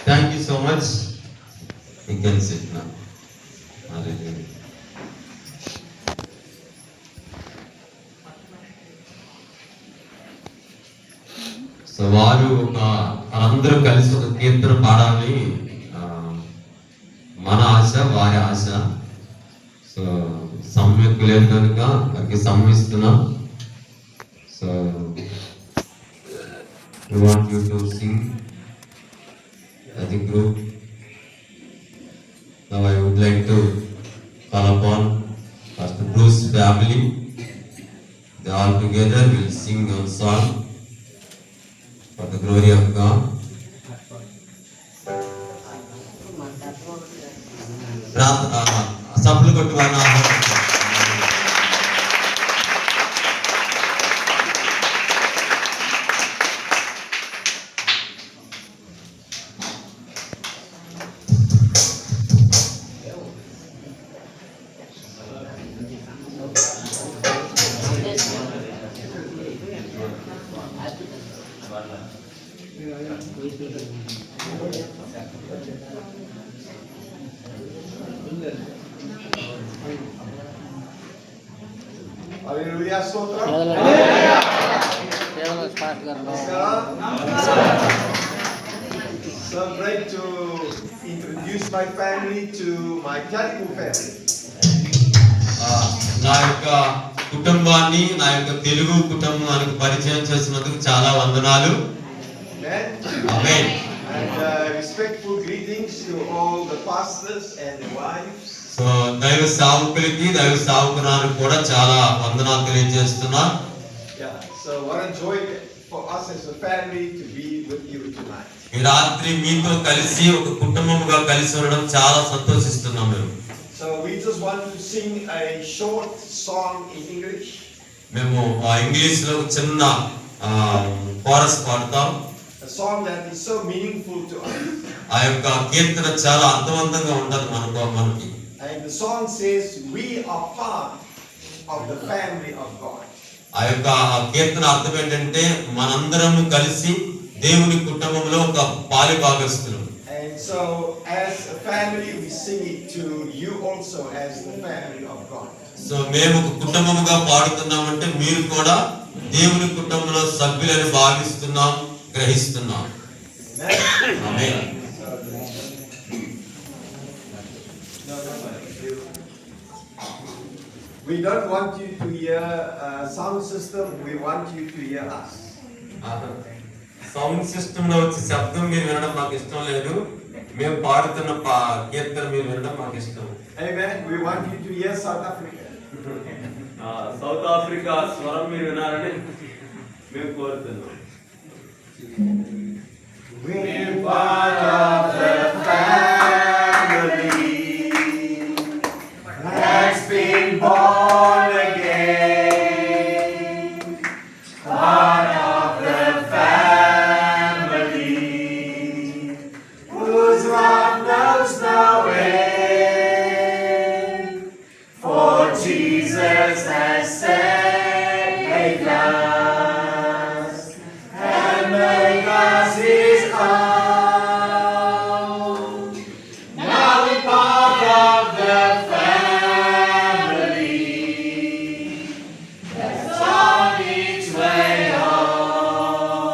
Thank you so much. You can sit now. So వారు అందరూ కలిసి ఒక కీర్తన పాడాలని మన ఆశ, వారి ఆశ. సో సమ్యకు లేదు కనుక వారికి సమ్మిస్తున్నాం. So we want you to sing as a group. Now I would like to call upon Pastor Bruce family. They all together will sing a song for the glory of God. సభలు కొట్టువారు Hallelujah, Sotra. So great to introduce my family to my Kaliku family. నా యొక్క కుటుంబాన్ని, నా యొక్క తెలుగు కుటుంబానికి పరిచయం చేసినందుకు చాలా వందనాలు. Amen. And respectful greetings to all the pastors and the wives. So దైవ సేవకులకి, దైవ సేవకురాలకు కూడా చాలా వందనాలు తెలియజేస్తున్నా. So what a joy for us as a family to be with you tonight. ఈ రాత్రి మీతో కలిసి ఒక కుటుంబముగా కలిసి ఉండడం చాలా సంతోషిస్తున్నాం మేము. So we just want to sing a short song in English. మేము ఇంగ్లీష్ లో చిన్న కోరస్ పాడతాం. A song that is so meaningful to us. ఆ యొక్క కీర్తన చాలా అర్థవంతంగా ఉంటది మనకి. And the song says we are part of the family of God. ఆ యొక్క కీర్తన అర్థం ఏంటంటే మనందరం కలిసి దేవుని కుటుంబంలో ఒక పాలిభాగస్తులం. And so as a family we sing it to you also as the family of God. So మేము ఒక కుటుంబముగా పాడుతున్నామంటే మీరు కూడా దేవుని కుటుంబంలో సభ్యులని భావిస్తున్నాం, గ్రహిస్తున్నాం. ఆమేన్. We don't want you to hear sound system, we want you to hear us. Sound system లో వచ్చే శబ్దం మీరు వినడం మాకు ఇష్టం లేదు. మేము పాడుతున్న కీర్తన మీరు వినడం మాకు ఇష్టం. Amen. We want you to hear South Africa. South Africa స్వరం మీరు వినాలని మేము కోరుతున్నాం. We're part of the family that's been born again. Part of the family whose love knows no end. For Jesus has saved us and made us His own. Now we're part of the family that's on its way home.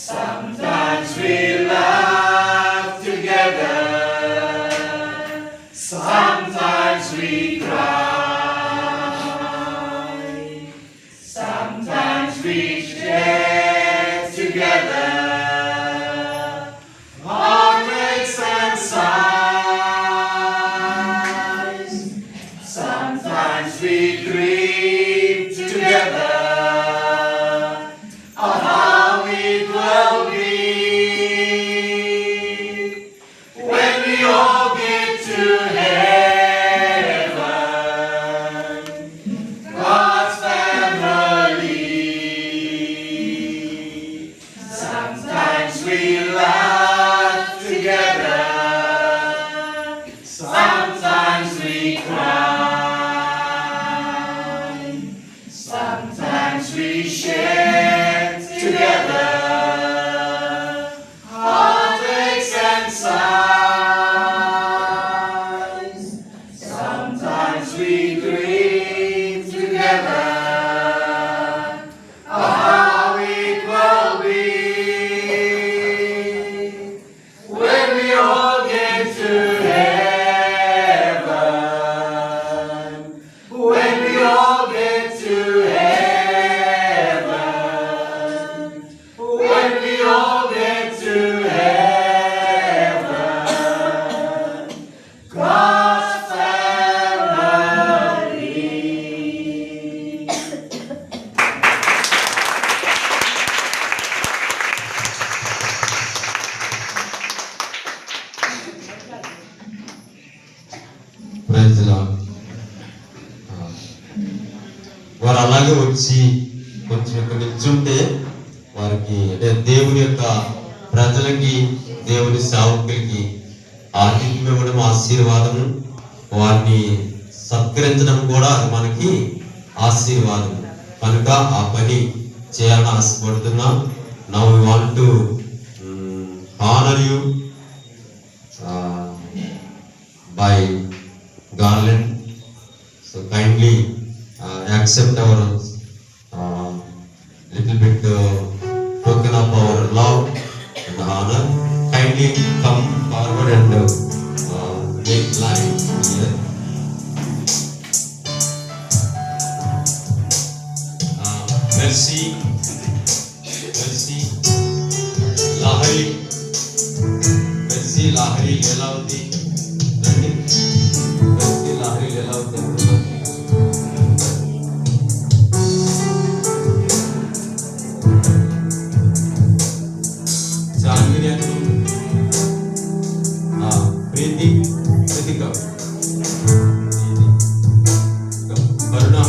Sometimes we laugh together, sometimes we cry, sometimes we share together heartaches and sighs. Sometimes we dream together of how it will be when we all get to heaven, God's family. together, heartaches and sighs. Sometimes we dream together of how it will be when we all get to heaven. When we all get to heaven. When we all get to heaven. God's family. Praise the lord. వారు అలాగే వచ్చి కొంచెం ఇక్కడ నిల్చుంటే వారికి అంటే దేవుని యొక్క ప్రజలకి దేవుని సేవకులకి ఆతిథ్యం ఇవ్వడం ఆశీర్వాదము, వారిని సత్కరించడం కూడా అది మనకి ఆశీర్వాదం. కనుక ఆ పని చేయాలని ఆశపడుతున్నాం. Now we want to honour you by garland. So kindly accept our little bit token of our love and honor. Kindly come forward and make line here. Mercy, mercy, Lahari, mercy, Lahari, Lelavati. Lahari Lelavati. Janvini Annu, Preeti, Preetika, Karuna,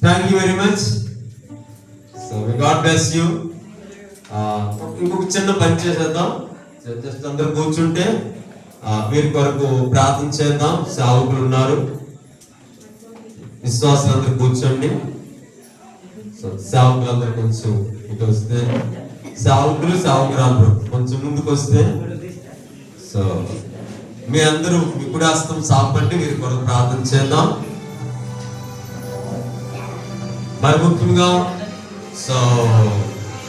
thank you very much. So God bless you. ఇంకొక చిన్న పని చేసేద్దాం. Just అందరూ కూర్చుంటే వీరి కొరకు ప్రార్థన చేద్దాం. సేవకులు ఉన్నారు, విశ్వాసులు అందరూ కూర్చోండి. సో సేవకులందరూ కొంచెం ఇటు వస్తే, సేవకురాలు కొంచెం ముందుకు వస్తే, సో మీ అందరూ మీ కుడి హస్తం సాపండి. వీరి కొరకు ప్రార్థన చేద్దాం. మరి ముఖ్యంగా సో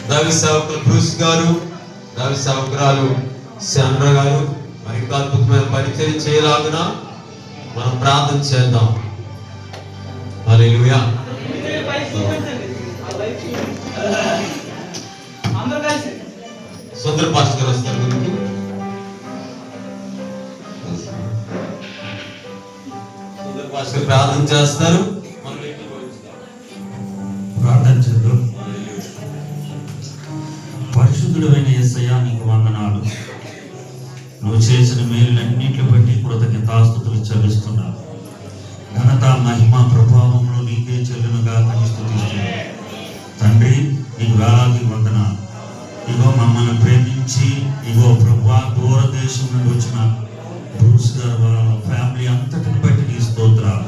దైవ సేవకులు బ్రూస్ గారు, దైవ సేవకురాలు చంద్ర గారు మరి ఇంకా అద్భుతమైన పరిచయం చేయలాగున మనం ప్రార్థన చేద్దాం. హల్లెలూయా. సుందర పాస్టర్ గారు వస్తారు ముందుకు. సుందర పాస్టర్ ప్రార్థన చేస్తారు. ప్రార్థన చేద్దాం. పరిశుద్ధుడైన యేసయ్యా, నీకు వందనాలు. నువ్వు చేసిన మేలులన్నింటిని బట్టి కృతజ్ఞతాస్తుతులు చెల్లిస్తున్నావు. ఘనత, మహిమ, ప్రభావంలో నీకే చెల్లునుగా స్తుతిస్తున్నాను. తండ్రి, నీకు వేలాది వందనాలు. ఇగో మమ్మల్ని ప్రేమించి, ఇగో ప్రభువా, దూరదేశం నుండి వచ్చిన బ్రూస్ గారు వాళ్ళ ఫ్యామిలీ అంతటిని బట్టి నీ స్తోత్రాలు.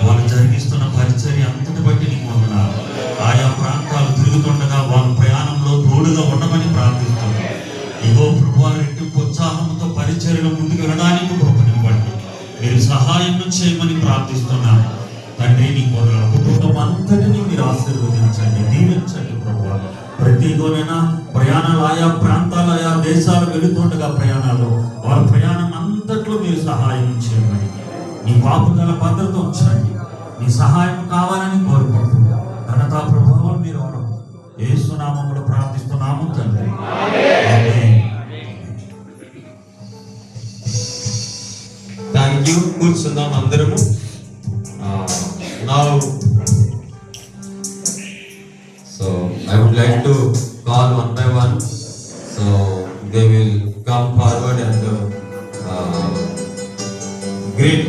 వాళ్ళు జరిగిస్తున్న పరిచర్య అంతటి బట్టి నీకు వందనాలు. ఆయా ప్రాంతాలు తిరుగుతుండగా వాళ్ళ ప్రయాణంలో తోడుగా ఉండమని ప్రార్థిస్తున్నాను. ఇగో ప్రభువా, రెట్టింపు ఉత్సాహంతో పరిచర్యలో ముందుకు వెళ్ళడానికి కృపనివ్వండి. మీరు సహాయం చేయమని ప్రార్థిస్తున్నాను. తండ్రి, నీ వందనాలు. కుటుంబం అంతటిని మీరు ఆశీర్వదించండి, దీవించండి ప్రభువా. ప్రతిగోనైనా ప్రయాణాలు, ఆయా ప్రాంతాలు, ఆయా దేశాలు వెళుతుండగా ప్రయాణాలు, వారి ప్రయాణం అంతట్లో మీరు సహాయం చేయమని, నీ పాపుదల భద్రత ఉంచండి. నీ సహాయం కావాలని కోరుకుంటున్నాను. ఘనత, ప్రభావం మీరు యేసు నామములో ప్రార్థిస్తున్నాము తండ్రి. ఆమేన్. Thank you. కూర్చుందాం అందరము. Now, so I would like to call one by one. So they will come forward and greet,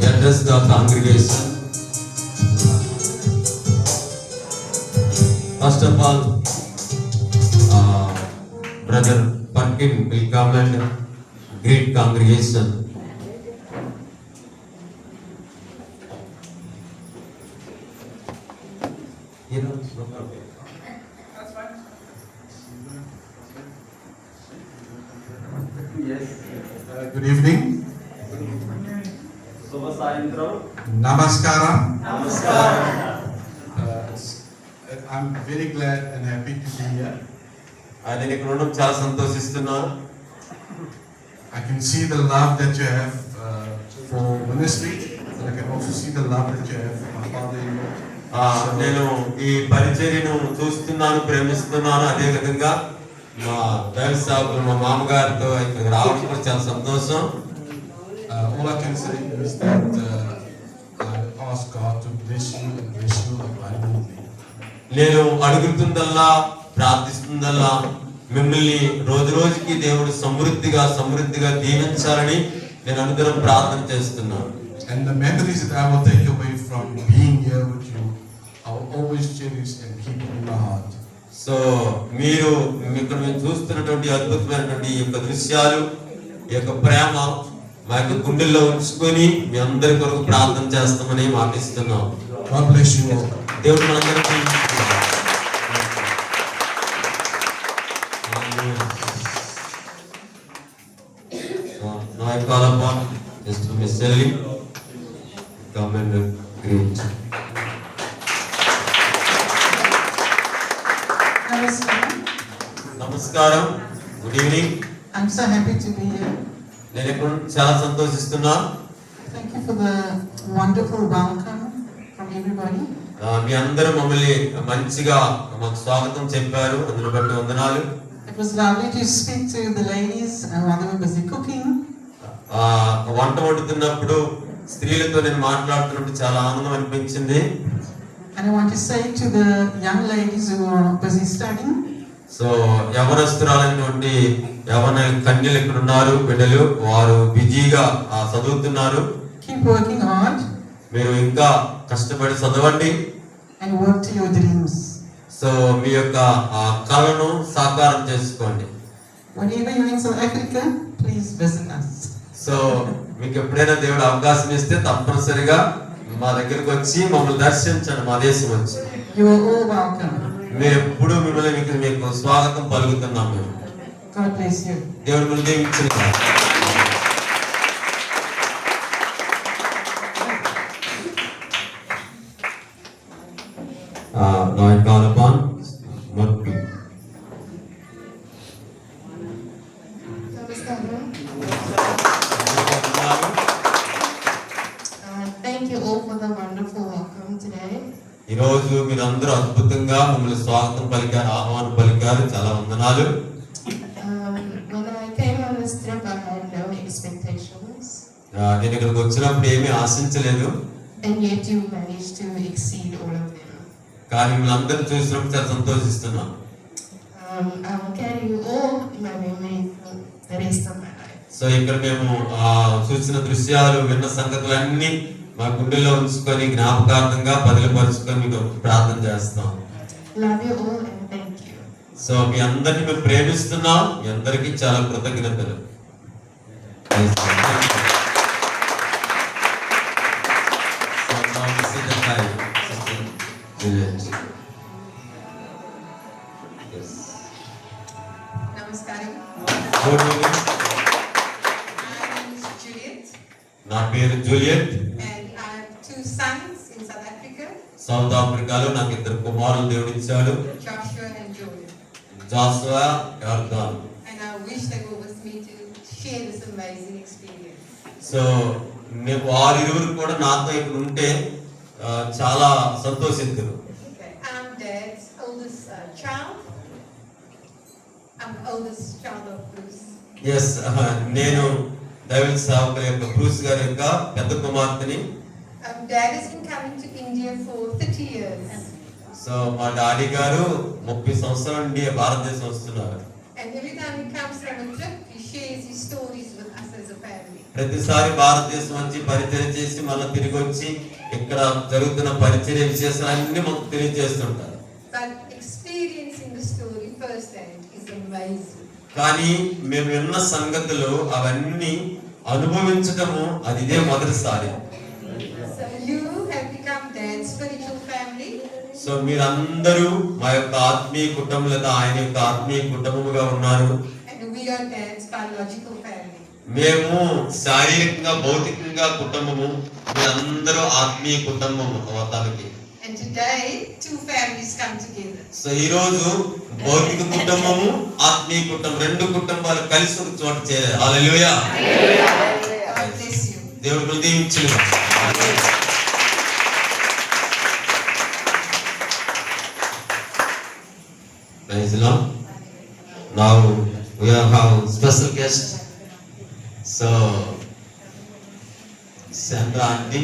address the congregation. First of all, Brother Perkin will come and greet congregation. Good evening. Namaskaram. I'm very glad and happy to be here. ఆయన ఇక్కడ ఉండడం చాలా సంతోషిస్తున్నాను. I can see the love that you have for ministry, and I can also see the love that you have for my father-in-law. నేను ఈ పరిచర్యను చూస్తున్నాను, ప్రేమిస్తున్నాను. అదే విధంగా మా దైవ సేవకులు మా మామగారితో ఇక్కడ రావడం కూడా చాలా సంతోషం. All I can say is that I ask God to bless you and bless you abundantly. నేను అడుగుతుందల్లా, ప్రార్థిస్తుందల్లా మిమ్మల్ని రోజు రోజుకి దేవుడు సమృద్ధిగా దీవించాలని నేను అనుదినం ప్రార్థన చేస్తున్నాను. And the memories that I will take away from being here with you, I will always cherish and keep in my heart. So మీరు ఇక్కడ మేము చూస్తున్నటువంటి అద్భుతమైనటువంటి ఈ యొక్క దృశ్యాలు, ఈ యొక్క ప్రేమ మా యొక్క గుండెల్లో ఉంచుకొని మీ అందరి కొరకు ప్రార్థన చేస్తామని మాటిస్తున్నాం. God bless you all. దేవుడు మనందరికీ now I call upon Mr. Miss Shelley come and greet. నమస్కారం. Good evening. I'm so happy to be here. నేను ఇక్కడ చాలా సంతోషిస్తున్నా. Thank you for the wonderful welcome from everybody. మీ అందరూ మమ్మల్ని మంచిగా మాకు స్వాగతం చెప్పారు, అందులో బట్టి వందనాలు. It was lovely to speak to the ladies while they were busy cooking. వంట వండుతున్నప్పుడు స్త్రీలతో నేను మాట్లాడుతున్నప్పుడు చాలా ఆనందం అనిపించింది. And I want to say to the young ladies who are busy studying. So యవనస్తురాలైనటువంటి యవన కన్యలు ఇక్కడ ఉన్నారు, బిడ్డలు, వారు బిజీగా చదువుతున్నారు. Keep working hard. మీరు ఇంకా కష్టపడి చదవండి. and work to your dreams. So మీ యొక్క కళను సాకారం చేసుకోండి. Whenever you're in South Africa, please visit us. So మీకు ఎప్పుడైనా దేవుడు అవకాశం ఇస్తే తప్పనిసరిగా మా దగ్గరికి వచ్చి మమ్మల్ని దర్శించండి. మా దేశం వచ్చి You are all welcome. మీరు ఎప్పుడు మిమ్మల్ని మీకు స్వాగతం పలుకుతున్నాం మేము. God bless you. దేవుడు మిమ్మల్ని దీవించును. Now I call upon Murthy. Thank you all for the wonderful welcome today. ఈరోజు మీరందరూ అద్భుతంగా మమ్మల్ని స్వాగతం పలికారు, ఆహ్వానం పలికారు. చాలా వందనాలు. When I came on this trip, I had no expectations, నేను ఇక్కడికి వచ్చినప్పుడు ఏమీ ఆశించలేదు, and yet you managed to exceed all of them. కానీ మిమ్మల్ని అందరూ చూసినప్పుడు చాలా సంతోషిస్తున్నాను. I will carry you all in my memory for the rest of my life. So ఇక్కడ మేము చూసిన దృశ్యాలు, విన్న సంగతులన్నీ మా గుండెల్లో ఉంచుకొని జ్ఞాపకార్థంగా బదిలిపరుచుకొని మీకు ప్రార్థన చేస్తాం. Love you all and thank you. So మీ అందరినీ మేము ప్రేమిస్తున్నాం. మీ అందరికీ చాలా కృతజ్ఞతలు. Namaskaram. My name is Juliet, నా పేరు Juliet. and I have two sons in South Africa, South ఆఫ్రికాలో నాకు ఇద్దరు కుమారులు దేవుడిచ్చాడు, Joshua and Jordan. జాషువా, యార్దాన్. And I wish they were with me to share this amazing experience. So వారిరువురు కూడా నాతో ఇక్కడ ఉంటే చాలా సంతోషిద్దురు. Okay, I'm Dad's oldest child. I'm the oldest child of Bruce. Yes, నేను దైవ సేవకుల యొక్క బ్రూస్ గారి యొక్క పెద్ద కుమార్తెని. Dad has been coming to India for 30 years. So మా డాడీ గారు 30 సంవత్సరాల నుండి భారతదేశం వస్తున్నారు. And every time he comes from a trip, he shares his stories with us as a family. ప్రతిసారి భారతదేశం వచ్చి పరిచయం చేసి మళ్ళీ తిరిగి వచ్చి ఇక్కడ జరుగుతున్న పరిచర్య విశేషాలన్నీ మాకు తెలియజేస్తుంటారు. But experiencing the story firsthand is amazing. కానీ మేము విన్న సంగతులు అవన్నీ అనుభవించటము అది ఇదే మొదటిసారి. So you have become Dad's spiritual family. So మీరందరూ మా యొక్క ఆత్మీయ కుటుంబం లేదా ఆయన యొక్క ఆత్మీయ కుటుంబముగా ఉన్నారు. And we are Dad's biological family. మేము శారీరకంగా భౌతికంగా కుటుంబము, మీరందరూ ఆత్మీయ కుటుంబము తనకి. And today, two families come together. So ఈ రోజు భౌతిక కుటుంబము, ఆత్మీయ కుటుంబం రెండు కుటుంబాలు కలిసి ఒక చోట చేరారు. హల్లెలూయా. God bless you. దేవుడు దీవించును. Praise the Lord. Now we have special guest. So Sandra aunty.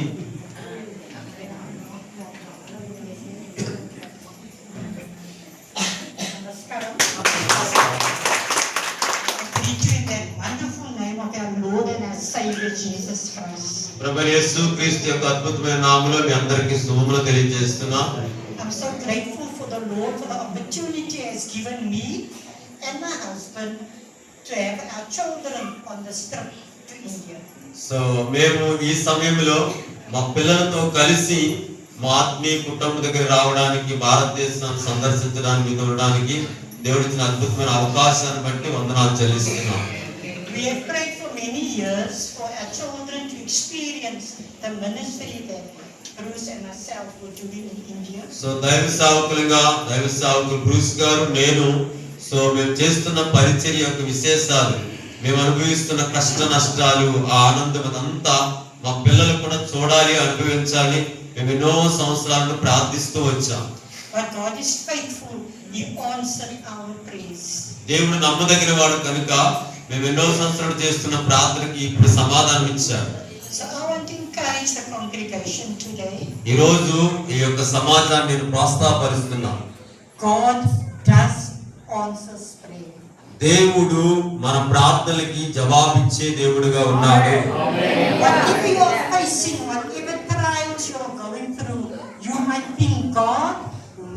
Namaskaram. I greet you in that wonderful name of our Lord and our Savior Jesus Christ. ప్రభు యేసు క్రీస్తు యొక్క అద్భుతమైన నామములో మీ అందరికీ శుభములు తెలియజేస్తున్నాం. I'm so grateful for the Lord for the opportunity He has given me and my husband to have our children on this trip to India. So మేము ఈ సమయంలో మా పిల్లలతో కలిసి మా ఆత్మీయ కుటుంబం దగ్గర రావడానికి, భారతదేశాన్ని సందర్శించడానికి, మీతో ఉండడానికి దేవుడు ఇచ్చిన అద్భుతమైన అవకాశాన్ని బట్టి వందనాలు చెల్లిస్తున్నాం. We have prayed for many years for our children to experience the ministry that Bruce and myself were doing in India. So దైవ సేవకులు బ్రూస్ గారు, నేను మేము చేస్తున్న పరిచర్య యొక్క విశేషాలు, మేము అనుభవిస్తున్న కష్ట నష్టాలు, ఆ ఆనందం అదంతా మా పిల్లలు కూడా చూడాలి, అనుభవించాలి. మేము ఎన్నో సంవత్సరాలను ప్రార్థిస్తూ వచ్చాం. But God is faithful. He answered our prayers. దేవుడు నమ్మదగిన వాడు కనుక మేము ఎన్నో సంవత్సరాలు చేస్తున్న ప్రార్థనకి ఇప్పుడు సమాధానం ఇచ్చారు. So I want to encourage the congregation today. ఈ రోజు ఈ యొక్క సమాజాన్ని నేను ప్రోత్సాహపరుస్తున్నాను. God does answer prayer. దేవుడు మన ప్రార్థనలకి జవాబిచ్చే దేవుడుగా ఉన్నాడు. Whatever you are facing, whatever trials you are going through, you might think, God,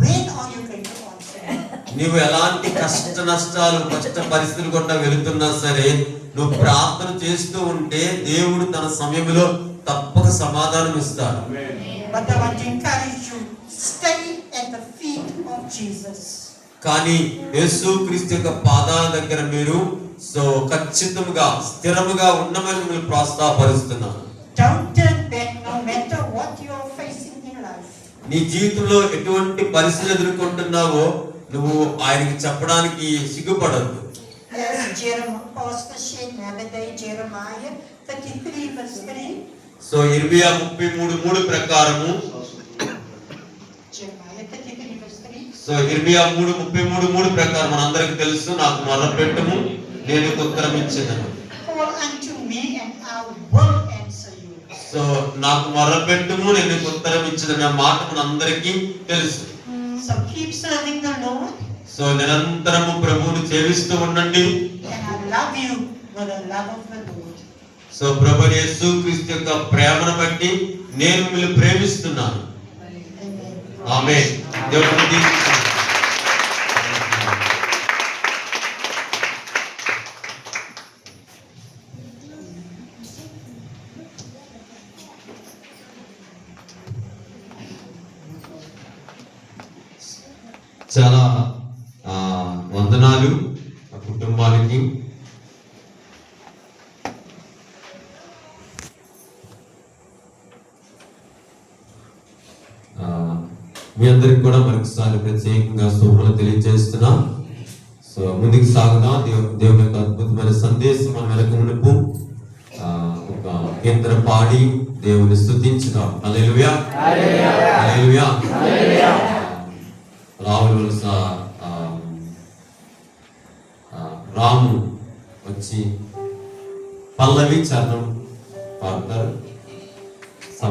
when are you going to answer me? నీవు ఎలాంటి కష్ట నష్టాలు కష్ట పరిస్థితులు గుండా వెళుతున్నా సరే నువ్వు ప్రార్థన చేస్తూ ఉంటే దేవుడు తన సమయంలో తప్పక సమాధానం ఇస్తాడు. But I want to encourage you, stay at the feet of Jesus. కానీ యేసుక్రీస్తు యొక్క పాదాల దగ్గర మీరు ఖచ్చితంగా స్థిరముగా ఉండమని మిమ్మల్ని ప్రోత్సాహపరుస్తున్నాను. Don't turn back no matter what you're facing in life. నీ జీవితంలో ఎటువంటి పరిస్థితులు ఎదుర్కొంటున్నావో నువ్వు ఆయనకి చెప్పడానికి సిగ్గుపడద్దు. As Pastor shared the other day, Jeremiah 33 verse 3. ఇర్మియా 33:3 ప్రకారము Jeremiah 33 verse 3. ఇర్మియా 33:3 ప్రకారం మనందరికీ తెలుసు, నాకు మొరపెట్టుము నేను నీకు ఉత్తరం ఇచ్చేదను. Call unto me and I will answer you. నాకు మొరపెట్టుము నేను నీకు ఉత్తరం ఇచ్చేదన్న మాట మనందరికీ తెలుసు. So keep serving the Lord. నిరంతరము ప్రభువుని సేవిస్తూ ఉండండి. And I love you with the love of the Lord. ప్రభు యేసుక్రీస్తు యొక్క ప్రేమను బట్టి నేను మిమ్మల్ని ప్రేమిస్తున్నాను. ఆమేన్. దేవుడు దీవించును. చాలా వందనాలు ఆ కుటుంబానికి. మీ అందరికి కూడా మరొకసారి ప్రత్యేకంగా శుభములు తెలియజేస్తున్నా. ముందుకు సాగుదాం. దేవుని యొక్క అద్భుతమైన సందేశం మన వెనక మునుపు ఒక కీర్తన పాడి దేవుని స్తుతించుదాం. హల్లెలూయా హల్లెలూయా. రావులవలస రాము వచ్చి పల్లవి చరణం పాడతారు.